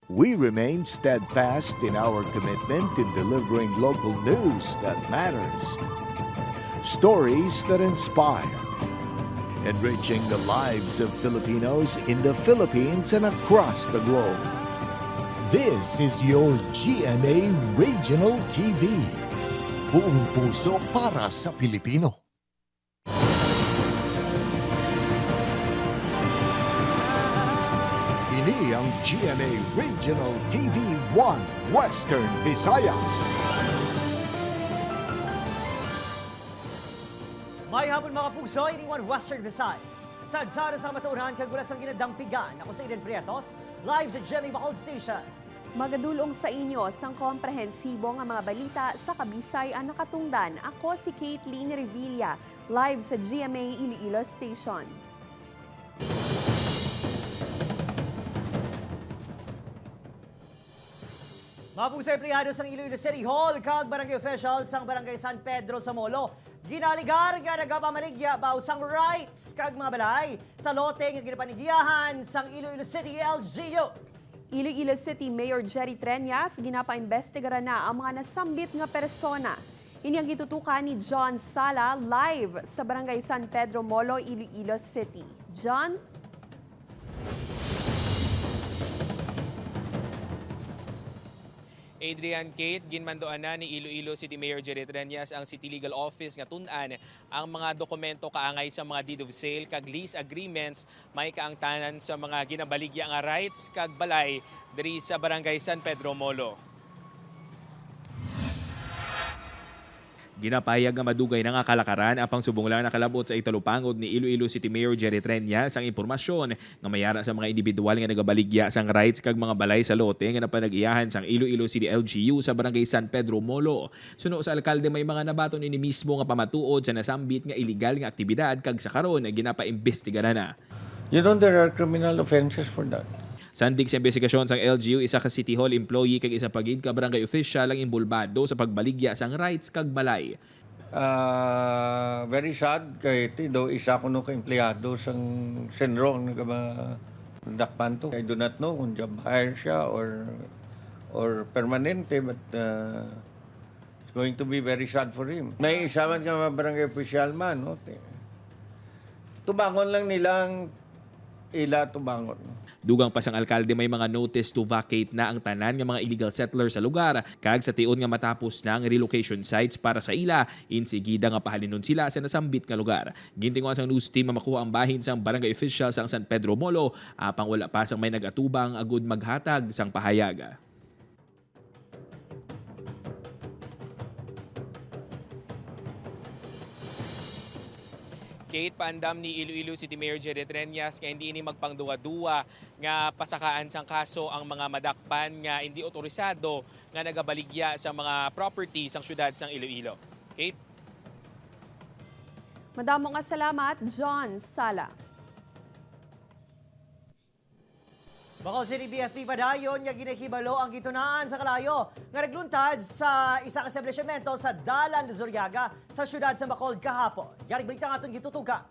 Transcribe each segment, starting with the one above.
We remain steadfast in our commitment in delivering local news that matters, stories that inspire, enriching the lives of Filipinos in the Philippines and across the globe. This is your GMA Regional TV. Buong puso para sa Pilipino. Ini ang GMA Regional TV 1 Western Visayas. May hapon mga puso, ini 1 Western Visayas. Sa adsara sa maturan, kagulas ang ginadampigan. Ako sa Eden Prietos, live sa GMA Bacolod Station. Magadulong sa inyo sang komprehensibo nga mga balita sa Kabisay ang nakatungdan. Ako si Caitlin Revilla, live sa GMA Iloilo Station. Mga pusay empleyado sang Iloilo City Hall, kag barangay officials sang barangay San Pedro sa Molo. Ginaligar nga nagapamaligya baw sang rights kag mga balay sa lote nga ginapanigiyahan sang Iloilo City LGU. Iloilo City Mayor Jerry Treñas ginapaimbestigaran na ang mga nasambit nga persona. Ini ang gitutukan ni John Sala live sa barangay San Pedro Molo, Iloilo City. John? Adrian Kate, ginmandoan na ni Iloilo City Mayor Jerry Treñas ang City Legal Office nga tun-an ang mga dokumento kaangay sa mga deed of sale kag lease agreements may kaangtanan sa mga ginabaligya nga rights kag balay diri sa barangay San Pedro Molo. Ginapayag nga madugay na nga kalakaran apang subong lang nakalabot sa italupangod ni Iloilo City Mayor Jerry Treñas ang impormasyon nga mayara sa mga individual nga nagabaligya sang rights kag mga balay sa lote nga napanag-iyahan sang Iloilo City LGU sa barangay San Pedro Molo. Suno sa alkalde may mga nabaton ini mismo nga pamatuod sa nasambit nga illegal nga aktibidad kag sa karon ginapaimbestigaran na. You know, there are criminal offenses for that. Sandig sa investigasyon sang LGU, isa ka City Hall employee kag isa pagid ka barangay official ang imbulbado sa pagbaligya sang rights kag balay. Very sad kay do isa ko no ka empleyado sang Senro ang dakpan to. I do not know kung job hire siya or permanente, but it's going to be very sad for him. May isa man ka mga barangay official man, no? Tubangon lang nilang ila tubangon. Dugang pa sang alkalde may mga notice to vacate na ang tanan nga mga illegal settlers sa lugar kag sa tion nga matapos na ang relocation sites para sa ila insigida nga pahalinon sila sa nasambit nga lugar. Gintinguan sang news team makuha ang bahin sang barangay official sang San Pedro Molo apang wala pa sang may nagatubang agud maghatag sang pahayaga. Kate, paandam ni Iloilo City Mayor Jerry Treñas nga hindi ini magpangduwa-duwa nga pasakaan sang kaso ang mga madakpan nga hindi otorisado nga nagabaligya sa mga property sang syudad sang Iloilo. Kate? Madamo nga salamat, John Sala. Bacolod City BFP padayon nga ginahibalo ang gitunaan sa kalayo nga nagluntad sa isa ka establishmento sa Dalan Luzuriaga sa syudad sa Bacolod kahapon. Yari balita nga itong gitutuka.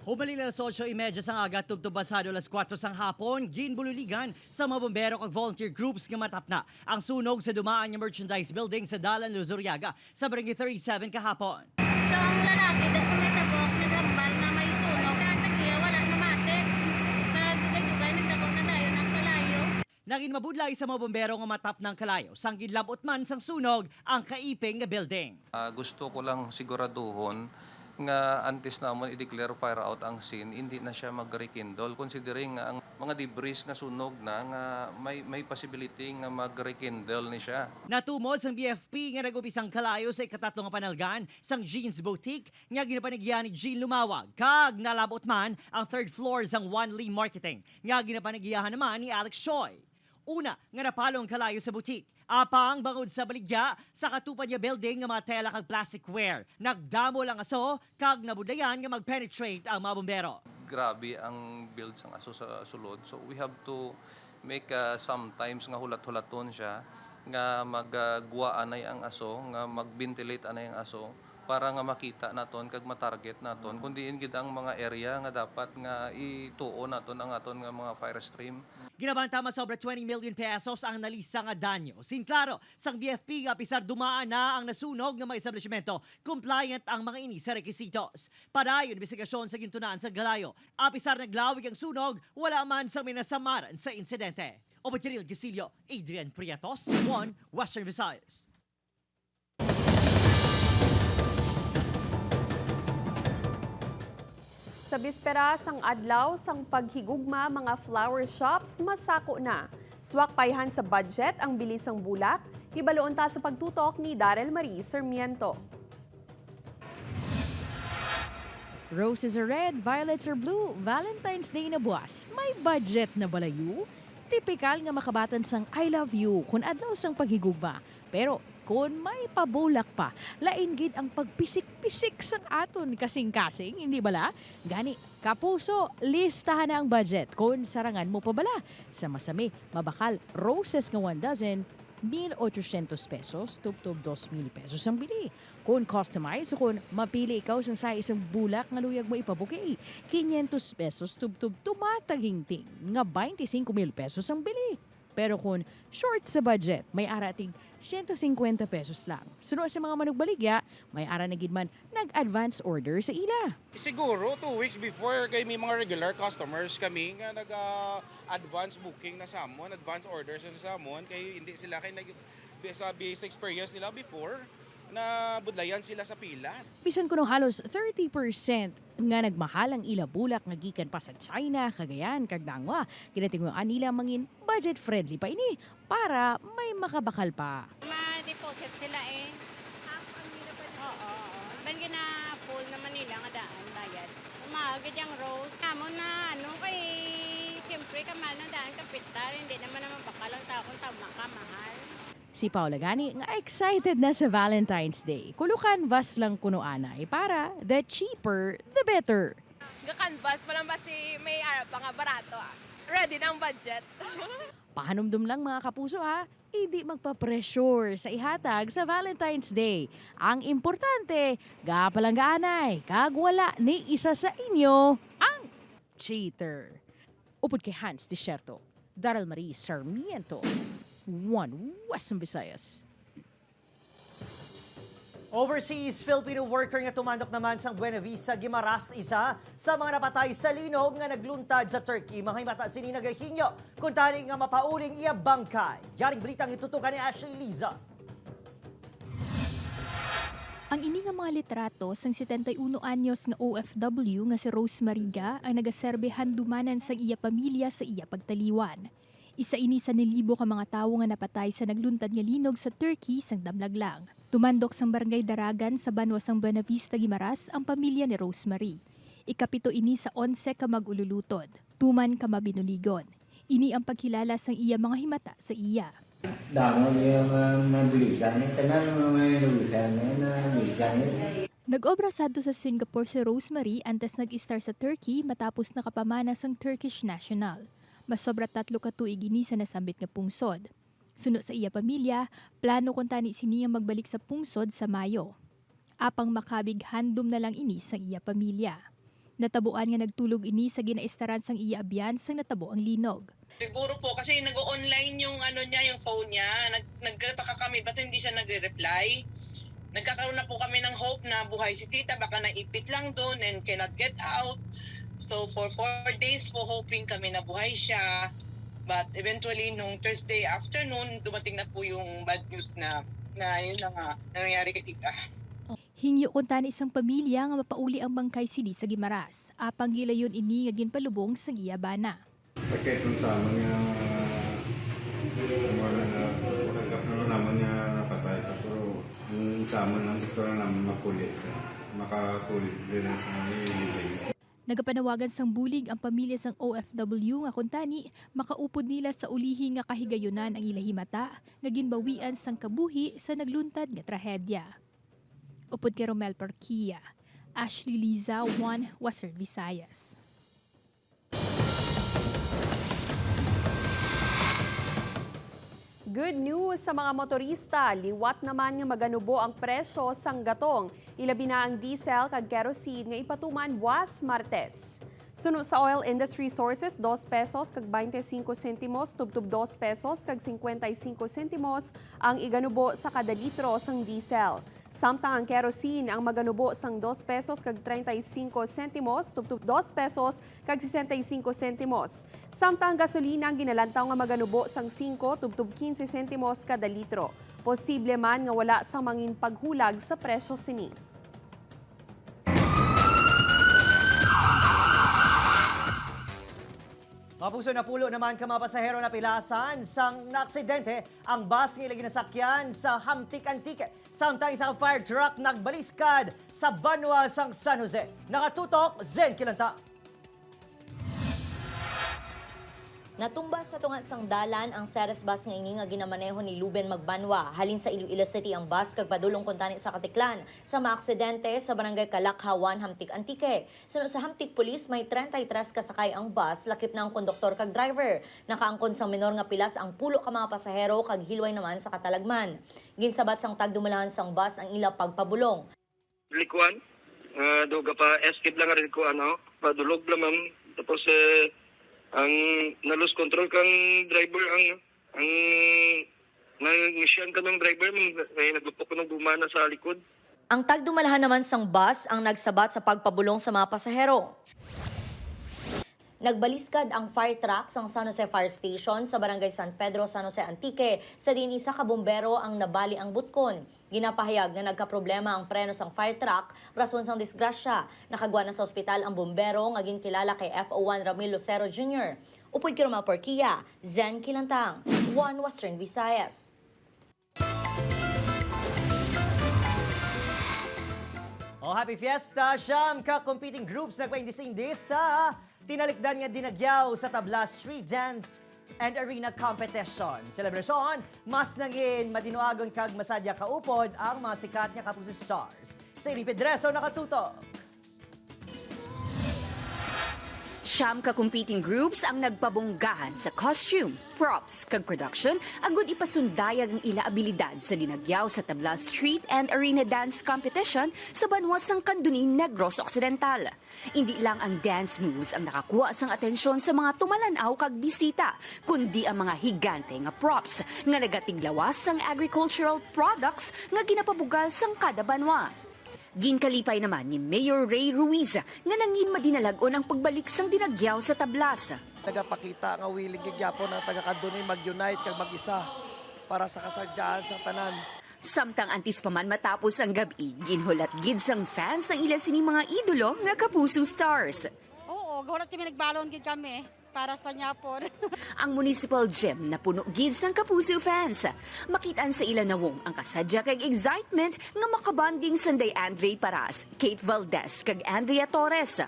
Humaling na 8:30 sang aga tugtog basado 4 sang hapon, ginbululigan sa mga bombero kag volunteer groups nga matapna ang sunog sa dumaan nga merchandise building sa Dalan Luzuriaga sa Barangay 37 kahapon. So ang lalaki dahil sumitabok, naghambal na may sunog. Nagtagiya, wala namatik. Nagdugay-dugay, nagtabok na tayo ng kalayo. Naging mabudlay sa mga bombero nga matap ng kalayo. Sang ginlabot man sang sunog ang kaiping nga building. Gusto ko lang siguraduhon nga antes namon i-declare fire out ang scene, hindi na siya mag-rekindle. Considering nga ang mga debris nga sunog na nga may possibility nga mag-rekindle ni siya. Natumod sang BFP nga nag-upisang kalayo sa ikatatlo nga panalgan sang Jeans Boutique nga ginapanagyan ni Jean Lumawag. Kag nalabot man ang third floor sang One Lee Marketing nga ginapanagyahan naman ni Alex Choi. Una nga napalo ang kalayo sa boutique. Apang bangod sa baligya sa katupad niya building nga mga tela kag plasticware. Nagdamo lang aso kag nabudayan nga mag-penetrate ang mga bombero. Grabe ang build sang aso sa sulod. So we have to make sometimes nga hulat-hulaton siya nga magguwa anay ang aso, nga mag-ventilate anay ang aso para nga makita naton kag matarget naton kundi gid ang mga area nga dapat nga ituo naton ang aton nga mga fire stream. Ginabanta sobra 20 million pesos ang nalisa nga danyo. Sinklaro, sang BFP nga pisar dumaan na ang nasunog ng mga establishmento, compliant ang mga ini sa requisitos. Padayon investigasyon sa gintunaan sa Galayo. Apisar naglawig ang sunog, wala man sa minasamaran sa insidente. Obatiril Gisilio, Adrian Prietos, 1 Western Visayas. Sa bispera sang adlaw sang paghigugma mga flower shops masako na. Swak payhan sa budget ang bilisang bulak. Hibaloon ta sa pagtutok ni Darrell Marie Sarmiento. Roses are red, violets are blue, Valentine's Day na buwas. May budget na balayu? Tipikal nga makabatan sang I love you kung adlaw sang paghigugma. Pero kung may pabulak pa, lain gid ang pagpisik-pisik sang aton kasing-kasing, hindi bala? Gani, kapuso, listahan na ang budget kung sarangan mo pa bala. Sa masami, mabakal, roses nga 1 dozen, 1,800 pesos, tubtob 2,000 pesos ang bili. Kung customize o kung mapili ikaw sang sa isang bulak nga luyag mo ipabuki, 500 pesos tubtob tumatagingting nga 25,000 pesos ang bili. Pero kung short sa budget, may arating 150 pesos lang. Sunod sa mga manugbaligya, may ara na gid man nag-advance order sa ila. Siguro 2 weeks before kay may mga regular customers kami nga nag-advance booking na sa amon, advance orders na sa amon kay hindi sila kay sabi sa experience nila before na budlayan sila sa pila. Bisan kuno halos 30% nga nagmahal ang ila bulak nga gikan pa sa China, Cagayan, kag Dangwa. Ginatinguan nila mangin budget friendly pa ini para may makabakal pa. Ma-deposit sila eh. Oo. Ben gina full naman nila nga daan bayad. Umagad yung rose. Kamo na ano kay siyempre kamal na daan kapital, hindi naman bakal ang tao kung tama ka mahal. Si Paula Gani nga excited na sa Valentine's Day. Kulukan vas lang kuno anay para the cheaper, the better. Ga-canvas pa lang ba si may arap nga barato ah. Ready na ang budget. Pahanumdum lang mga kapuso ha, hindi magpa-pressure sa ihatag sa Valentine's Day. Ang importante, gapalang-gaanay, kag wala ni isa sa inyo ang cheater. Upod kay Hans Desierto, Darrell Marie Sarmiento, 1 Western Visayas. Overseas Filipino worker nga tumandok naman sang Buenavista, Guimaras, isa sa mga napatay sa linog nga nagluntad sa Turkey. Mga himata sini nagahinyo kung tani nga mapauling iya bangkay. Yaring britang itutukan ni Ashley Liza. Ang ini nga mga litrato sang 71 anyos nga OFW nga si Rose Mariga ang nagaserbehan dumanan sang iya pamilya sa iya pagtaliwan. Isa ini sa nilibo ka mga tawo nga napatay sa nagluntad nga linog sa Turkey sang damlaglang. Tumandok sang barangay Daragan sa banwa sang Buenavista, Guimaras ang pamilya ni Rosemary. Ikapito ini sa 11 ka mag-ululutod, tuman ka mabinuligon. Ini ang pagkilala sang iya mga himata sa iya. Nag-obra sadto sa Singapore si Rosemary antes nag-star sa Turkey matapos nakapamana sang Turkish National. Masobra 3 ka tuig ini sa nasambit nga pungsod. Sunod sa iya pamilya, plano kung tani siniya magbalik sa pungsod sa Mayo. Apang makabig handom na lang ini sa iya pamilya. Natabuan nga nagtulog ini sa ginaistaran sang iya abyan sang natabo ang linog. Siguro po kasi nag-online yung yung phone niya. Nagtataka kami ba't hindi siya nagre-reply. Nagkakaroon na po kami ng hope na buhay si tita, baka naipit lang doon and cannot get out. So for 4 days po hoping kami na buhay siya. But eventually nung Thursday afternoon, dumating na po yung bad news na yun na nga nangyari kay tita. Hingyo kung tani isang pamilya nga mapauli ang bangkay sili sa Guimaras. Apang gilayon ini nga ginpalubong sa iya bana. Sakit nun sa amin nga wala na magkakaroon naman nga napatay sa pero yung sa amin ang gusto na namin mapulit makapulit din sa nilibig. Nagapanawagan sang bulig ang pamilya sang OFW nga kuntani makaupod nila sa ulihi nga kahigayunan ang ilahimata nga ginbawian sang kabuhi sa nagluntad nga trahedya. Upod kay Romel Parquia, Ashley Liza, 1 Western Visayas. good news sa mga motorista. Liwat naman nga maganubo ang presyo sang gatong. Ilabi na ang diesel kag kerosene nga ipatuman buwas Martes. Suno sa oil industry sources, 2 pesos kag 25 sentimos, tubtub 2 pesos kag 55 sentimos ang iganubo sa kada litro sang diesel. Samtang ang kerosene ang maganubo sang 2 pesos kag 35 sentimos, tubtub 2 pesos kag 65 sentimos. Samtang ang gasolina ang ginalantaw nga maganubo sang 5, tubtub 15 sentimos kada litro. Posible man nga wala sang mangin paghulag sa presyo sini. Mapuso na pulo naman ka mga pasahero na pilasan sang naaksidente ang bus nga ginasakyan sa Hamtik Antique. Samtang isang fire truck nagbaliskad sa Banwa sang San Jose. Nakatutok, Zen Kilanta. Natumba sa tunga sang dalan ang Ceres bus nga ini nga ginamaneho ni Luben Magbanwa. Halin sa Iloilo City ang bus kag padulong kuntani sa Katiklan sa maaksidente sa barangay Kalakhawan, Hamtik Antique. Suno sa Hamtik Police may 33 kasakay ang bus, lakip na ang konduktor kag driver. Nakaangkon sang minor nga pilas ang pulo ka mga pasahero kag hilway naman sa katalagman. Ginsabat sang tagdumalahan sang bus ang ila pagpabulong. Likuan, doga pa escape lang rin ko padulog lamang tapos ang na-lose control kang driver ang nang-isyan ka ng driver may naglupok ko ng bumana sa likod. Ang tagdumalahan naman sang bus ang nagsabat sa pagpabulong sa mga pasahero. Nagbaliskad ang fire truck sang San Jose Fire Station sa barangay San Pedro, San Jose Antique. Sa din isa ka bombero ang nabali ang butkon. Ginapahayag na nagkaproblema ang preno sang fire truck rason sang disgrasya. Nakagwa na sa ospital ang bombero nga ginkilala kay FO1 Ramil Lucero Jr. Upoy Kiromal Porquia, Zen Kilantang, One Western Visayas. Happy Fiesta! Siyam ka competing groups nagpaindisindi sa tinalikdan nga dinagyaw sa tabla street dance and arena competition. Selebrasyon, mas nangin madinuagon kag masadya kaupod ang mga sikat nga kapuso stars. Sa Iri Pedreso nakatutok. Siyam ka competing groups ang nagpabunggahan sa costume, props, kag production, agud ipasundayag ang ila abilidad sa dinagyaw sa tabla street and arena dance competition sa banwa sang Kandunin, Negros Occidental. Hindi lang ang dance moves ang nakakuha sang atensyon sa mga tumalanaw kag bisita, kundi ang mga higante nga props nga nagatiglawas sang agricultural products nga ginapabugal sang kada banwa. Ginkalipay naman ni Mayor Ray Ruiz nga nangin madinalagon ang pagbalik sang dinagyaw sa tablas. Nagapakita nga willing gyapon ang taga-Kandunin mag-unite kag mag-isa para sa kasadyaan sa tanan. Samtang antis pa man matapos ang gabi, ginhulat gid sang fans ang ila sini mga idolo nga kapuso stars. Oo, gawat kami nagbalon gid kami para sa panyapon. Ang municipal gym na puno gid sang kapuso fans. Makitaan sa ila nawong ang kasadya kag excitement nga makabanding sanday Andre Paras, Kate Valdez kag Andrea Torres.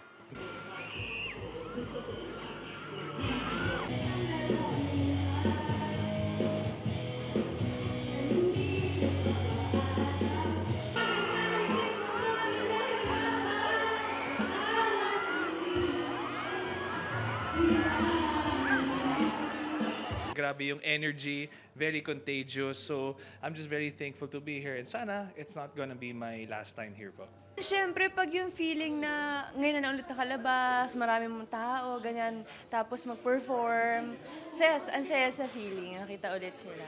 Grabe yung energy, very contagious. So I'm just very thankful to be here. And sana, it's not gonna be my last time here po. Siyempre, pag yung feeling na ngayon na ulit nakalabas, marami mong tao, ganyan, tapos mag-perform, ang saya sa feeling, nakita ulit sila.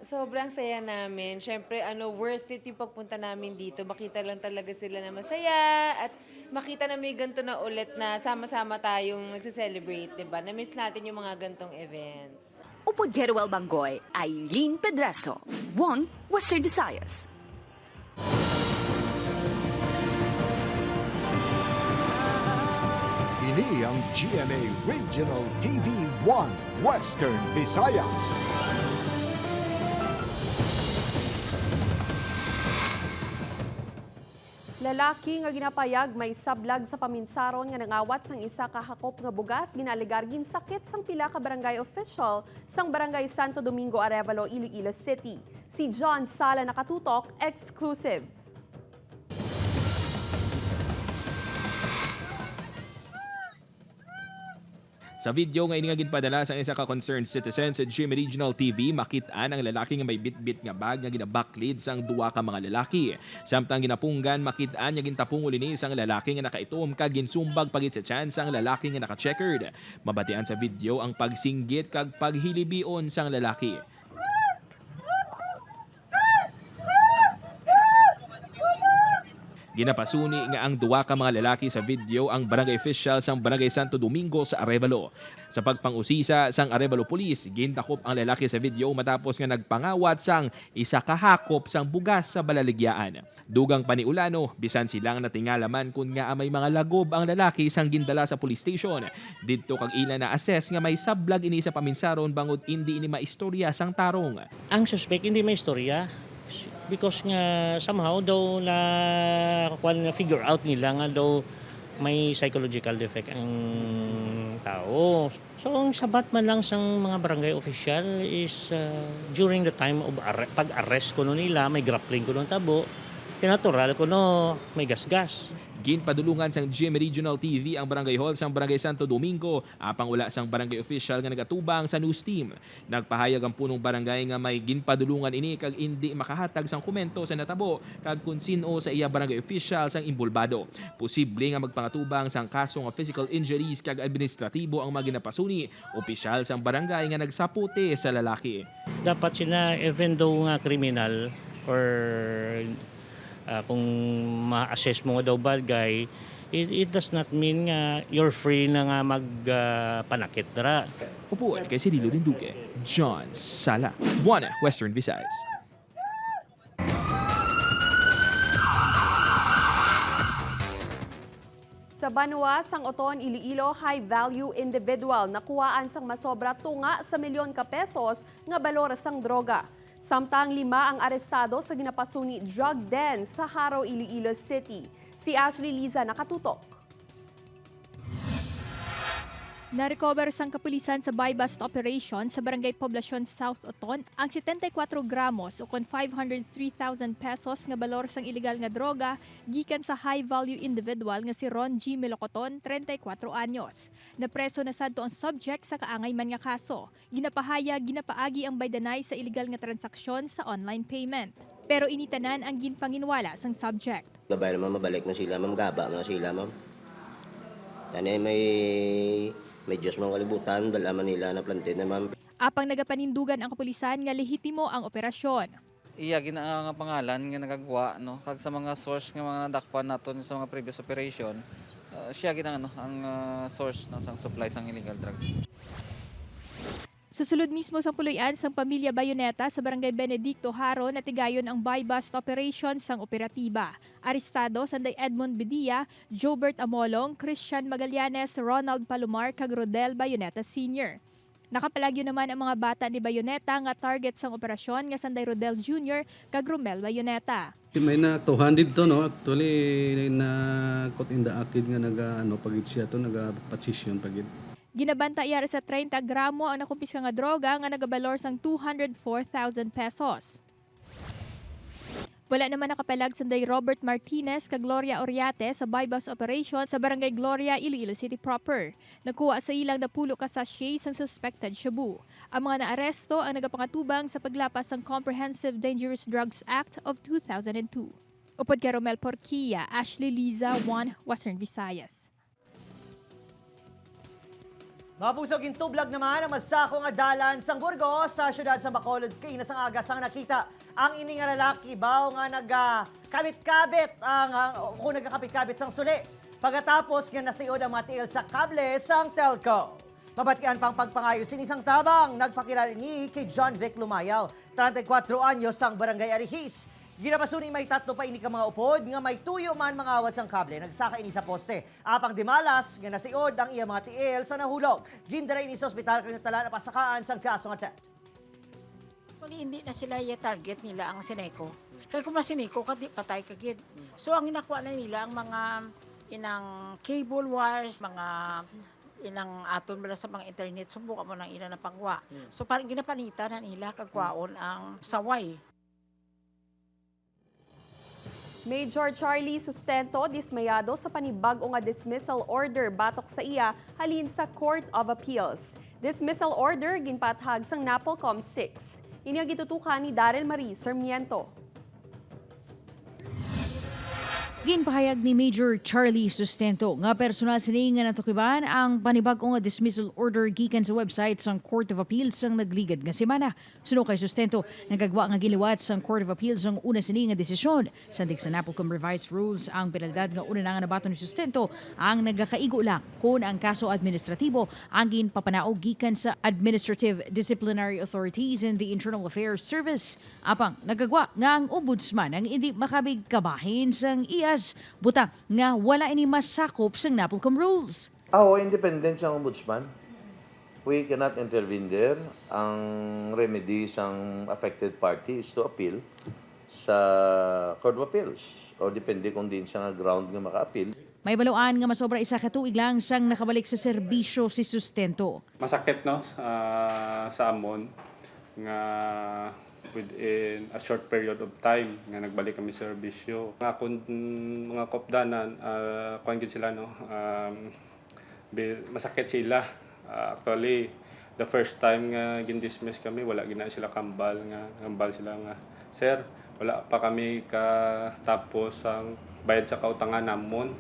Sobrang saya namin. Siyempre, worth it yung pagpunta namin dito. Makita lang talaga sila na masaya at makita na may ganito na ulit na sama-sama tayong nagse-celebrate, diba? Na-miss natin yung mga gantong event. Upod Geruel Bangoy, Aileen Pedreso, One Western Visayas. Ini ang GMA Regional TV 1 Western Visayas. Lalaki nga ginapayag may sablag sa paminsaron nga nangawat sang isa ka hakop nga bugas ginaligar ginsakit sang pila ka barangay official sang barangay Santo Domingo Arevalo, Iloilo City. Si John Sala nakatutok, exclusive. Sa video nga ini nga ginpadala sa isa ka concerned citizen sa GMA Regional TV, makit-an ang lalaki nga may bit-bit nga bag nga ginabaklid sang duwa ka mga lalaki. Samtang ginapunggan, makit-an nga gintapungol ini sang lalaki nga nakaitom kag ginsumbag pagit sa chance ang lalaki nga naka-checkered. Mabatian sa video ang pagsinggit kag paghilibion sang lalaki. Ginapasuni nga ang duwa ka mga lalaki sa video ang barangay official sang Barangay Santo Domingo sa Arevalo. Sa pagpangusisa sang Arevalo Police, gintakop ang lalaki sa video matapos nga nagpangawat sang isa ka hakop sang bugas sa balaligyaan. Dugang paniulano, bisan silang natingalaman kun nga may mga lagob ang lalaki sang gindala sa police station. Didto kag ila na assess nga may sablag ini sa paminsaron bangod hindi ini maistorya sang tarong. Ang suspect hindi may istorya. Because nga somehow daw na figure out nila nga daw may psychological defect ang tao. So ang sabat man lang sang mga barangay official is during the time of pag-arrest ko nila, may grappling ko ng tabo, tinatural ko may gasgas. Ginpadulungan sang GMA Regional TV ang Barangay Hall sang Barangay Santo Domingo apang ula sang barangay official nga nagatubang sa news team. Nagpahayag ang punong barangay nga may ginpadulungan ini kag hindi makahatag sang komento sa natabo kag kun sino sa iya barangay official sang imbulbado. Posible nga magpangatubang sang kaso nga physical injuries kag administratibo ang mga ginapasuni. Opisyal sang barangay nga nagsaputi sa lalaki. Dapat sila even though nga criminal or kung ma-assess mo daw bad guy, it does not mean nga you're free na nga magpanakit dara. Upo kay Cirilo Dinduque, John Sala, One Western Visayas. Sa Banwa, sang Oton, Iloilo, high-value individual nakuhaan sang masobra tunga sa milyon ka pesos nga balor sang droga. Samtang 5 ang arestado sa ginapasuni drug den sa Haro, Iloilo City. Si Ashley Liza nakatutok. Na-recover sang kapulisan sa buy-bust operation sa Barangay Poblacion South Oton ang 74 gramos o kon 503,000 pesos nga balor sang ilegal nga droga gikan sa high-value individual nga si Ron G. Melocoton, 34 anyos. Napreso na sadto ang subject sa kaangay man nga kaso. Ginapaagi ang baydanay sa ilegal nga transaksyon sa online payment. Pero initanan ang ginpanginwala sang subject. Gabay naman mabalik na sila, ma'am. Gaba na sila, ma'am. Tanay may Diyos mong kalibutan, balaman nila na plantin na ma'am. Apang nagapanindugan ang kapulisan nga lehitimo ang operasyon. Iya gina nga pangalan nga nagagawa no kag sa mga source nga mga nadakpan naton sa mga previous operation, siya gina ang source no sang supply sang illegal drugs. Sa sulod mismo sa puluyan sang pamilya Bayoneta sa Barangay Benedicto Haro natigayon ang buy-bust operation sang operatiba. Arestado sanday Edmond Bedia, Jobert Amolong, Christian Magallanes, Ronald Palomar kag Rodel Bayoneta Sr. Nakapalagyo naman ang mga bata ni Bayoneta nga target sang operasyon nga sanday Rodel Jr. kag Romel Bayoneta. May na 200 to no, actually na caught in the act nga pagit siya to naga-position pagit. Ginabanta iyara sa 30 gramo ang nakumpiska nga droga nga nagabalor sang 204,000 pesos. Wala naman nakapalag sanday Robert Martinez kag Gloria Oriate sa buy-bust operation sa Barangay Gloria, Iloilo City proper. Nakuha sa ilang napulo ka sachet sang suspected shabu. Ang mga naaresto ang nagapangatubang sa paglapas sang Comprehensive Dangerous Drugs Act of 2002. Upod kay Romel Porquilla, Ashley Liza, One Western Visayas. Mga puso, gintublag naman ang masako nga dalan sang Burgos sa syudad sa Bacolod kay nasang aga sang nakita ang ini nga lalaki baw nga nagkabit-kabit kung nagkakabit-kabit sang suli. Pagkatapos nga nasiod ang mga tiil sa kable sang telco. Mabatian pang pagpangayo sinisang tabang nagpakilala ni kay John Vic Lumayaw, 34 anyos sang Barangay Arihis. Ginapasuni may 3 pa ini ka mga upod nga may tuyo man mga awad sang kable nagsaka ini sa poste. Apang dimalas nga nasiod ang iya mga tiil sa nahulog. Gindara ini sa ospital kag natala na pasakaan sang kaso nga chat. Hindi na sila target nila ang Sineco. Kaya kung na Sineco kadi patay kagid. So ang inakuha na nila ang mga inang cable wires, mga inang aton bala sa mga internet subukan mo nang ila na pangwa. So parang ginapanitan na nila kag kwaon ang saway. Major Charlie Sustento dismayado sa panibag-o nga dismissal order batok sa iya halin sa Court of Appeals. Dismissal order ginpathag sang NAPOLCOM 6. Ini ang gitutukan ni Daryl Marie Sarmiento. Ginpahayag ni Major Charlie Sustento nga personal sini nga natukiban ang panibag-o nga dismissal order gikan sa website sang Court of Appeals sang nagligad nga semana. Suno kay Sustento, nagagwa nga giliwat sang Court of Appeals ang una sini nga desisyon. Sandig sa NAPOLCOM revised rules ang penalidad nga una na nga nabaton ni Sustento ang nagakaigo lang kung ang kaso administratibo ang ginpapanaog gikan sa Administrative Disciplinary Authorities and the Internal Affairs Service. Apang nagagwa nga ang ombudsman ang hindi makabig kabahin sang iya butang nga wala ini masakop sa NAPOLCOM rules. Independent siyang ombudsman. We cannot intervene there. Ang remedy sang affected party is to appeal sa Court of Appeals o depende kung din siya nga ground nga maka-appeal. May baluan nga masobra isa ka tuig lang sang nakabalik sa serbisyo si Sustento. Masakit no sa amon nga within a short period of time nga nagbalik kami sa serbisyo. Nga kung mga kopdanan, kuhan gid sila no, masakit sila. Actually, the first time nga gin-dismiss kami, wala gina sila kambal sila nga, sir, wala pa kami katapos ang bayad sa kautangan namon.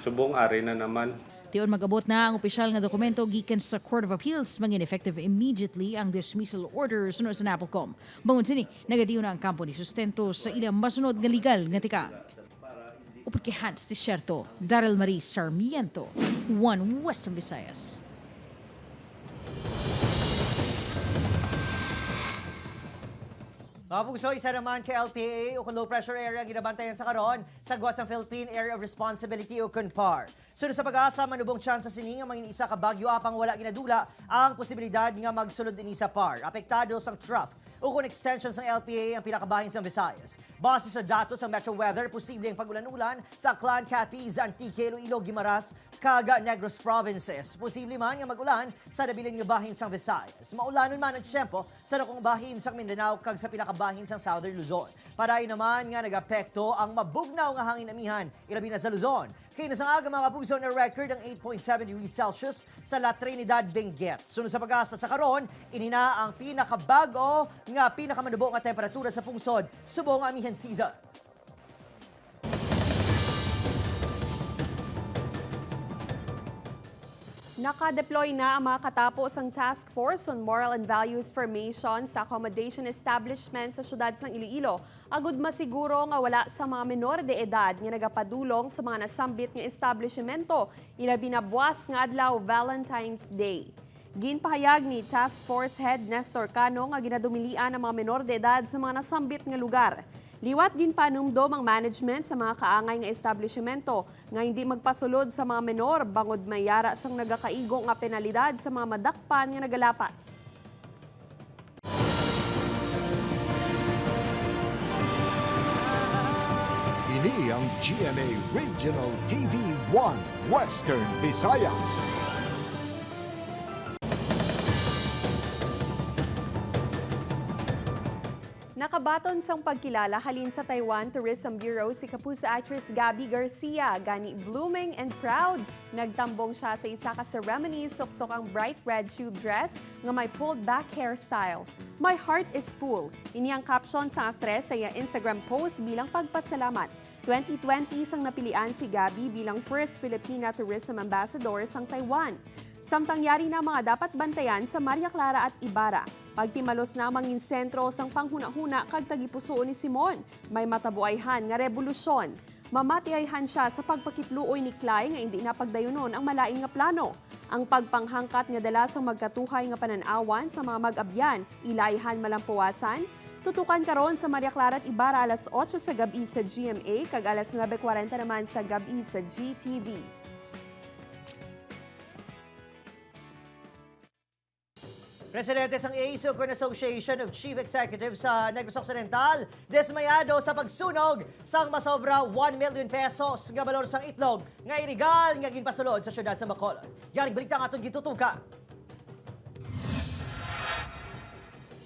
Subong ari na naman. Tiyon magabot na ang opisyal nga dokumento gikan sa Court of Appeals mangin effective immediately ang dismissal order sunod sa NAPOLCOM. Bangon sini, nagadiyo na ang kampo ni Sustento sa ilang masunod nga legal nga tika. Upod kay Hans Desierto, Daryl Marie Sarmiento, One Western Visayas. Mga pugso, isa naman kay LPA o kung low pressure area ginabantayan sa karon sa gawas ng Philippine Area of Responsibility o CONPAR. Sunod sa pag-asa, manubong tsansa sini nga mangin isa ka bagyo apang wala ginadula ang posibilidad nga magsulod ini sa PAR. Apektado sang trough o kung extension ng LPA ang pinakabahin sa Visayas. Base sa datos ng Metro Weather, posibleng pag-ulan-ulan sa Aklan, Capiz, Antique, Iloilo, Guimaras, Caga, Negros Provinces. Posible man nga mag-ulan sa nabiling nga bahin sa Visayas. Maulanon man ang tiyempo sa nakong bahin sa Mindanao kag sa pinakabahin sa Southern Luzon. Parayon naman nga nag-apekto ang mabugnaw nga hangin amihan, ilabi na sa Luzon. Kaya na sa aga mga puso na record ang 8.7 degrees Celsius sa La Trinidad, Benguet. Sunod sa pag-asa sa karon, inina ang pinakabago nga pinakamanubo nga temperatura sa pungsod subong amihan season. Naka-deploy na ang mga katapos ang Task Force on Moral and Values Formation sa accommodation establishment sa syudad ng Iloilo. Agud masiguro nga wala sa mga menor de edad nga nagapadulong sa mga nasambit nga establishmento ilabi na buwas nga adlaw Valentine's Day. Ginpahayag ni Task Force Head Nestor Cano nga ginadumilian ang mga menor de edad sa mga nasambit nga lugar. Liwat ginpanumdom ang management sa mga kaangay nga establishmento nga hindi magpasulod sa mga menor bangod mayara sang nagakaigo nga penalidad sa mga madakpan nga nagalapas. Ini ang GMA Regional TV 1 Western Visayas. Nakabaton sang pagkilala halin sa Taiwan Tourism Bureau si kapuso actress Gabby Garcia, gani blooming and proud. Nagtambong siya sa isa ka ceremony, suksok ang bright red tube dress nga may pulled back hairstyle. My heart is full. Ini ang caption sa aktres sa iyang Instagram post bilang pagpasalamat. 2020 sang napilian si Gabby bilang first Filipina Tourism Ambassador sang Taiwan. Samtang yari na mga dapat bantayan sa Maria Clara at Ibarra. Pagtimalos na mangin sentro sang panghuna-huna kag tagipusoon ni Simon. May matabuayhan nga revolusyon. Mamatiayhan siya sa pagpakitluoy ni Clay nga hindi napagdayunon ang malaing nga plano. Ang pagpanghangkat nga dala sang magkatuhay nga pananawan sa mga mag-abyan, ilayhan malampuwasan. Tutukan karon sa Maria Clara at Ibarra alas 8 sa gabi sa GMA kag alas 9:40 naman sa gabi sa GTV. Presidente sang ASOCON Association of Chief Executives sa Negros Occidental, dismayado sa pagsunog sang masobra 1 million pesos nga balor sang itlog nga irigal nga ginpasulod sa syudad sa Bacolod. Yaring baliktang atong gitutuka.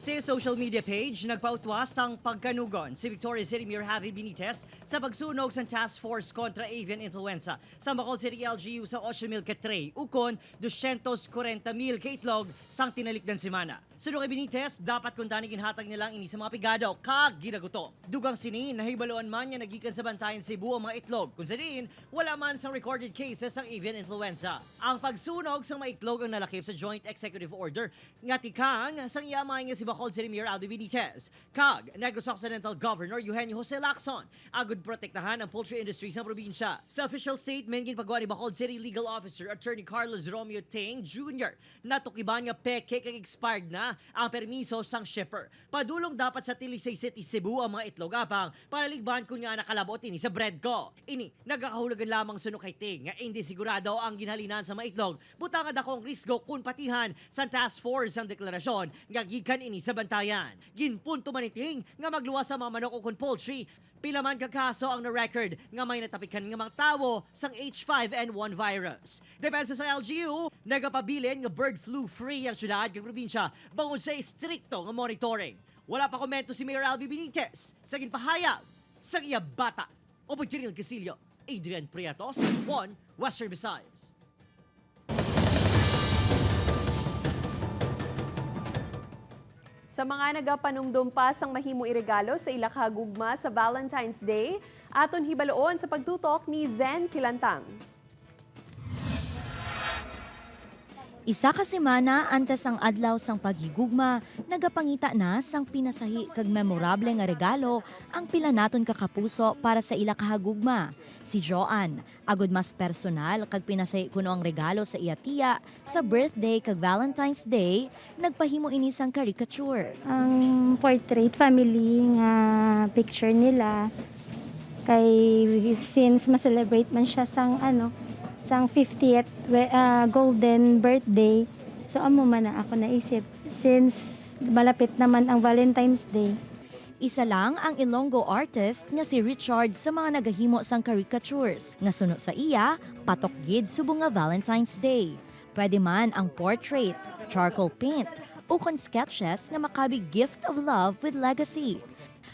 Sa social media page, nagpautwas ang pagkanugon si Victoria City Mayor Javi Benitez sa pagsunog sa Task Force kontra Avian Influenza sa Bacolod City LGU sa 8,000 ka tray, ukon 240,000 ka itlog sang tinalik ng semana. Suno kay Benitez, dapat kundani ginhatag nilang ini sa mga pigado kag ginaguto. Dugang sinin, nahibaloan man niya nagikan sa Bantayan Cebu ang mga itlog. Kung sa diin, wala man sa recorded cases ang avian influenza. Ang pagsunog sa mga itlog ang nalakip sa Joint Executive Order nga tikang sang iyamay nga si Bacolod City Mayor Albi Benitez kag Negros Occidental Governor Eugenio Jose Lacson agud protektahan ang poultry industry sa probinsya. Sa official statement ginpagawa ni Bacolod City Legal Officer Attorney Carlos Romeo Ting Jr. natukiban nga peke kag expired na ang permiso sang shipper. Padulong dapat sa Tilisay City, Cebu ang mga itlog apang panaligban kun nga nakalabot ini sa bread ko. Ini nagakahulugan lamang suno kay Ting nga hindi sigurado ang ginhalinan sa mga itlog butang dakong risgo kun patihan sa task force ang deklarasyon nga gikan ini sa Bantayan. Ginpunto man ni Ting nga magluwas sa mga manok o kun poultry. Pila man kakaso ang na-record nga may natapikan nga mga tawo sang H5N1 virus. Depensa sa LGU, nagapabilin nga bird flu-free ang syudad kag probinsya bangod sa strikto nga monitoring. Wala pa komento si Mayor Albi Benitez sa ginpahayag sa iya bata. Opo Kiril Casillo, Adrian Priatos, 1 Western Visayas. Sa mga nagapanumdum pa sang mahimo iregalo sa ila kahagugma sa Valentine's Day, aton hibaloon sa pagtutok ni Zen Kilantang. Isa ka semana antes ang adlaw sang paghigugma, nagapangita na sang pinasahi kag memorable nga regalo ang pila naton kakapuso para sa ila kahagugma. Si Joanne, agud mas personal kag pinasahi kuno ang regalo sa iya tiya sa birthday kag Valentine's Day, nagpahimo ini sang caricature. Ang portrait family nga picture nila kay since ma-celebrate man siya sang sang 50th golden birthday. So amo man na ako naisip since malapit naman ang Valentine's Day. Isa lang ang Ilonggo artist nga si Richard sa mga nagahimo sang caricatures. Nga suno sa iya, patok gid subong nga Valentine's Day. Pwede man ang portrait, charcoal paint, o kon sketches nga makabig gift of love with legacy.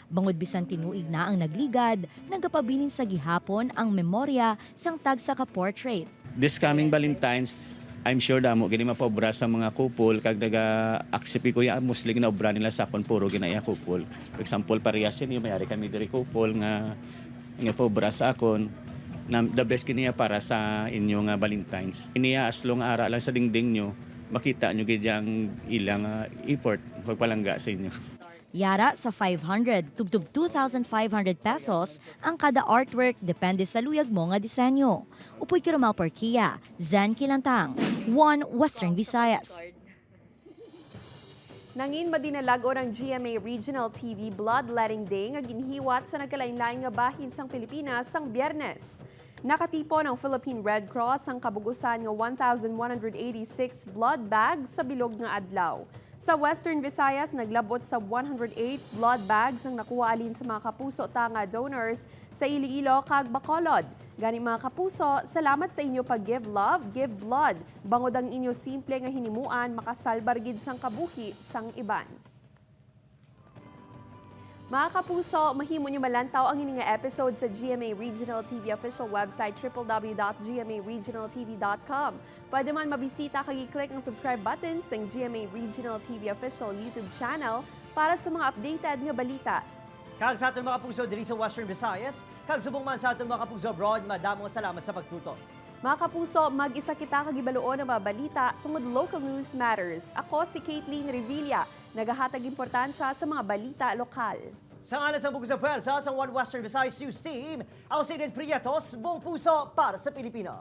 Bangod bisan tinuig na ang nagligad, nagapabilin sa gihapon ang memorya sang tagsa ka portrait. This coming Valentine's, I'm sure damo gini mapobra sa mga couple kag naga-accept ko ya musling na obra nila sa akon puro ginaya couple. For example, parehas ni mayari kami diri couple nga pobra sa akon na the best kiniya para sa inyo nga Valentine's. Iniya as long ara lang sa dingding nyo, makita nyo gid ang ilang effort pagpalangga sa inyo. Yara sa 500 tubtub 2,500 pesos ang kada artwork depende sa luyag mo nga disenyo. Upoy Kirumal Porquia, Zen Kilantang, 1 Western Visayas. Nangin madinalago ng GMA Regional TV Bloodletting Day nga ginhiwat sa nagkalain-lain nga bahin sang Pilipinas sang Biyernes. Nakatipo ng Philippine Red Cross ang kabugusan nga 1,186 blood bags sa bilog nga adlaw. Sa Western Visayas, naglabot sa 108 blood bags ang nakuha alin sa mga kapuso tanga donors sa Iloilo kag Bacolod. Gani mga kapuso, salamat sa inyo pag-give love, give blood. Bangod ang inyo simple nga hinimuan, makasalbar gid sang kabuhi sang iban. Mga kapuso, mahimo nyo malantaw ang ining episode sa GMA Regional TV official website www.gmaregionaltv.com. Pwede man mabisita kag i-click ang subscribe button sa GMA Regional TV official YouTube channel para sa mga updated nga balita. Kag sa aton mga kapuso diri sa Western Visayas, kag subong man sa aton mga kapuso abroad, madamo salamat sa pagtutok. Mga kapuso, mag-isa kita kagibaloon ang mga balita tungod local news matters. Ako si Caitlin Revilla, nagahatag importansya sa mga balita lokal. Sa ngalan sa Bugos sa Pwersa sa One Western Visayas News Team, ako si Eden Prietos, buong puso para sa Pilipino.